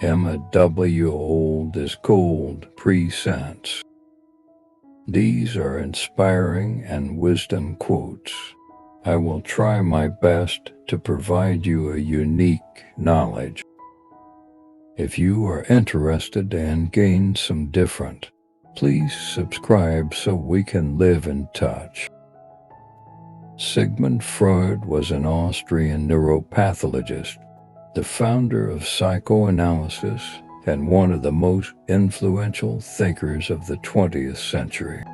MAW Old is Gold presents. These are inspiring and wisdom quotes. I will try my best to provide you a unique knowledge. If you are interested and gain some different, please subscribe so we can live in touch. Sigmund Freud was an Austrian neuropathologist, the founder of psychoanalysis and one of the most influential thinkers of the 20th century.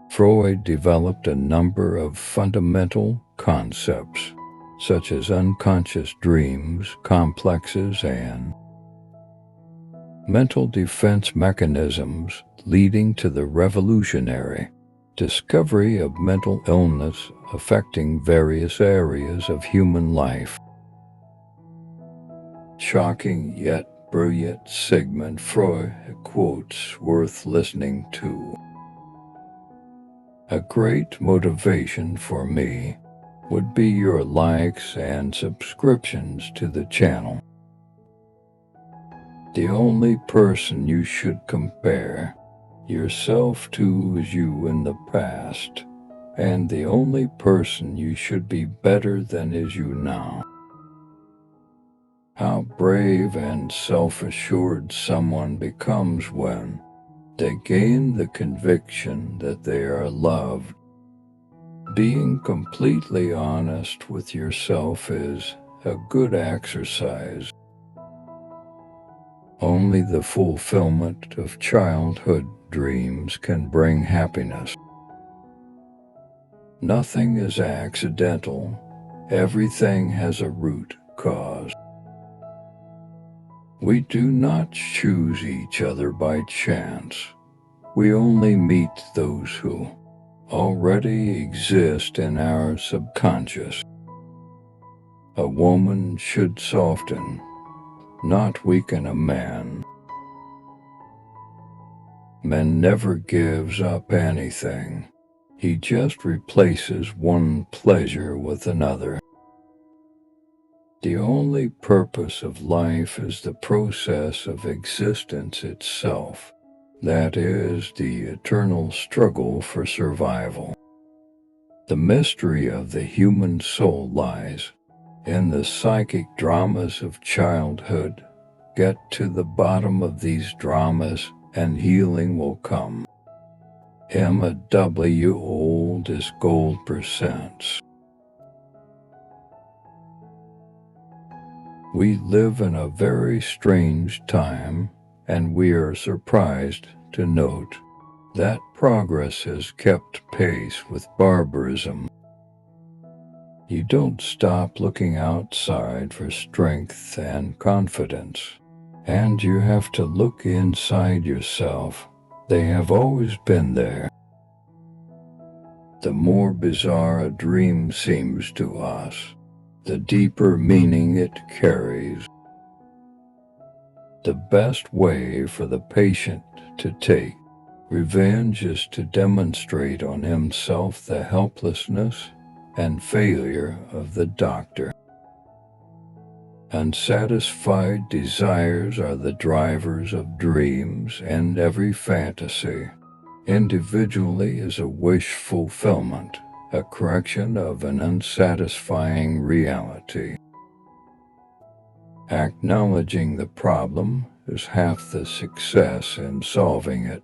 Freud developed a number of fundamental concepts, such as unconscious dreams, complexes, and mental defense mechanisms, leading to the revolutionary discovery of mental illness affecting various areas of human life. Shocking yet brilliant Sigmund Freud quotes worth listening to. A great motivation for me would be your likes and subscriptions to the channel. The only person you should compare yourself to is you in the past, and the only person you should be better than is you now. How brave and self-assured someone becomes when they gain the conviction that they are loved. Being completely honest with yourself is a good exercise. Only the fulfillment of childhood dreams can bring happiness. Nothing is accidental. Everything has a root cause. We do not choose each other by chance. We only meet those who already exist in our subconscious. A woman should soften, not weaken a man. Man never gives up anything. He just replaces one pleasure with another. The only purpose of life is the process of existence itself. That is the eternal struggle for survival. The mystery of the human soul lies in the psychic dramas of childhood. Get to the bottom of these dramas and healing will come. MAW Old is Gold presents. We live in a very strange time, and we are surprised to note that progress has kept pace with barbarism. You don't stop looking outside for strength and confidence, and you have to look inside yourself. They have always been there. The more bizarre a dream seems to us, the deeper meaning it carries. The best way for the patient to take revenge is to demonstrate on himself the helplessness and failure of the doctor. Unsatisfied desires are the drivers of dreams, and every fantasy, individually, is a wish fulfillment, a correction of an unsatisfying reality. Acknowledging the problem is half the success in solving it.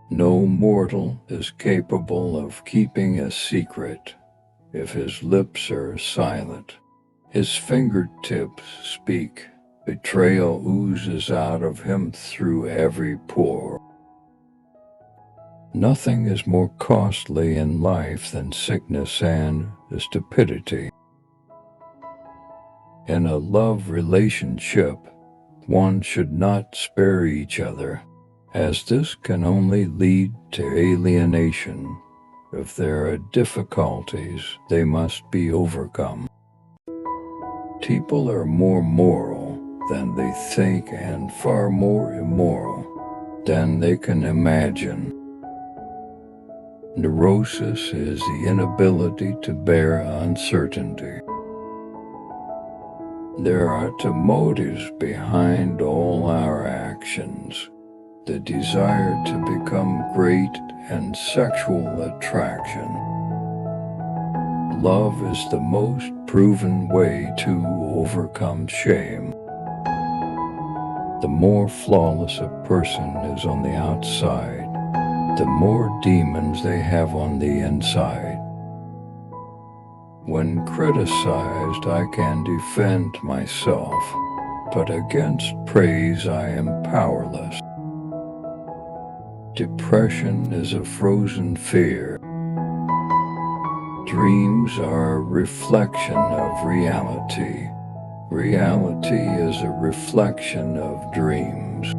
No mortal is capable of keeping a secret if his lips are silent. His fingertips speak. Betrayal oozes out of him through every pore. Nothing is more costly in life than sickness and stupidity. In a love relationship, one should not spare each other, as this can only lead to alienation. If there are difficulties, they must be overcome. People are more moral than they think and far more immoral than they can imagine. Neurosis is the inability to bear uncertainty. There are two motives behind all our actions: the desire to become great and sexual attraction. Love is the most proven way to overcome shame. The more flawless a person is on the outside, the more demons they have on the inside. When criticized, I can defend myself, but against praise I am powerless. Depression is a frozen fear. Dreams are a reflection of reality. Reality is a reflection of dreams.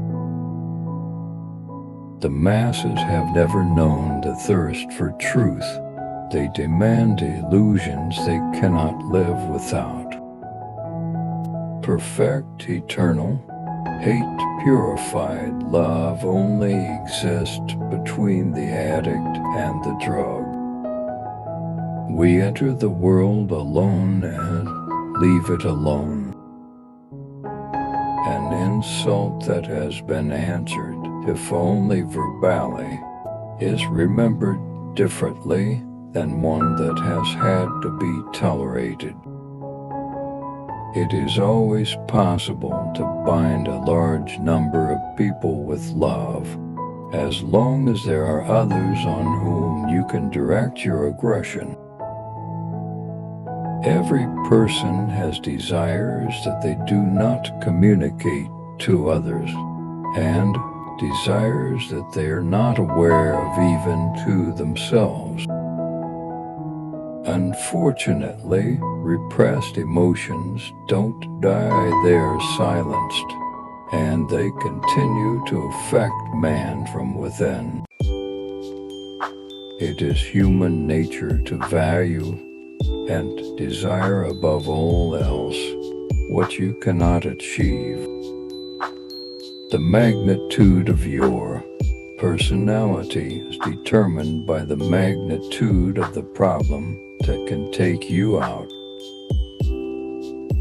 The masses have never known the thirst for truth. They demand illusions they cannot live without. Perfect, eternal, hate purified love only exists between the addict and the drug. We enter the world alone and leave it alone. An insult that has been answered, if only verbally, is remembered differently than one that has had to be tolerated. It is always possible to bind a large number of people with love, as long as there are others on whom you can direct your aggression. Every person has desires that they do not communicate to others, and desires that they are not aware of even to themselves. Unfortunately, repressed emotions don't die, they are silenced, and they continue to affect man from within. It is human nature to value and desire above all else what you cannot achieve. The magnitude of your personality is determined by the magnitude of the problem that can take you out.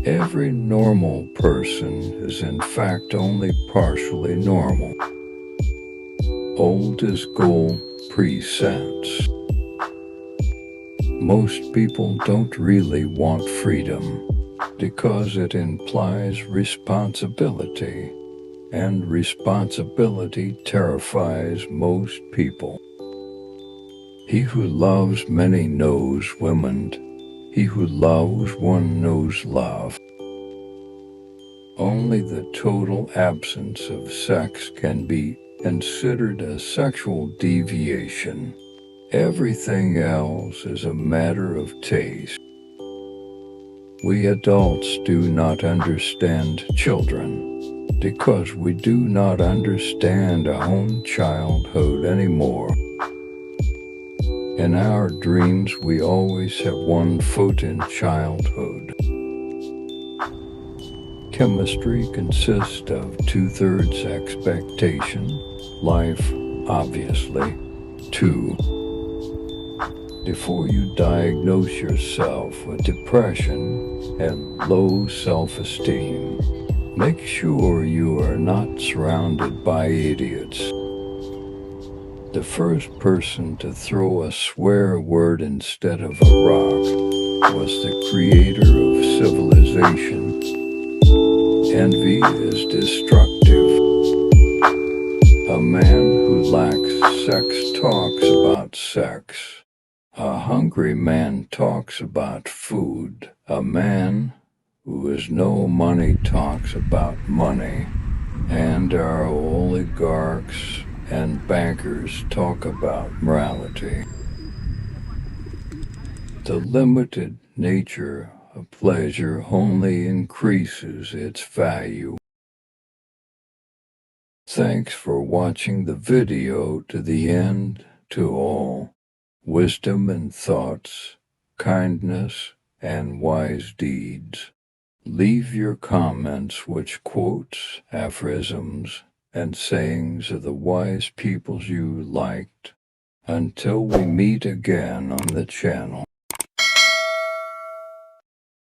Every normal person is in fact only partially normal. Old as gold presents. Most people don't really want freedom because it implies responsibility, and responsibility terrifies most people. He who loves many knows women. He who loves one knows love. Only the total absence of sex can be considered a sexual deviation. Everything else is a matter of taste. We adults do not understand children because we do not understand our own childhood anymore. In our dreams, we always have one foot in childhood. Chemistry consists of 2/3 expectation, life, obviously, 2. Before you diagnose yourself with depression and low self-esteem, make sure you are not surrounded by idiots. The first person to throw a swear word instead of a rock was the creator of civilization. Envy is destructive. A man who lacks sex talks about sex. A hungry man talks about food. A man who has no money talks about money. And our oligarchs and bankers talk about morality. The limited nature of pleasure only increases its value. Thanks for watching the video to the end. To all, wisdom and thoughts, kindness and wise deeds. Leave your comments which quotes, aphorisms, and sayings of the wise peoples you liked. Until we meet again on the channel.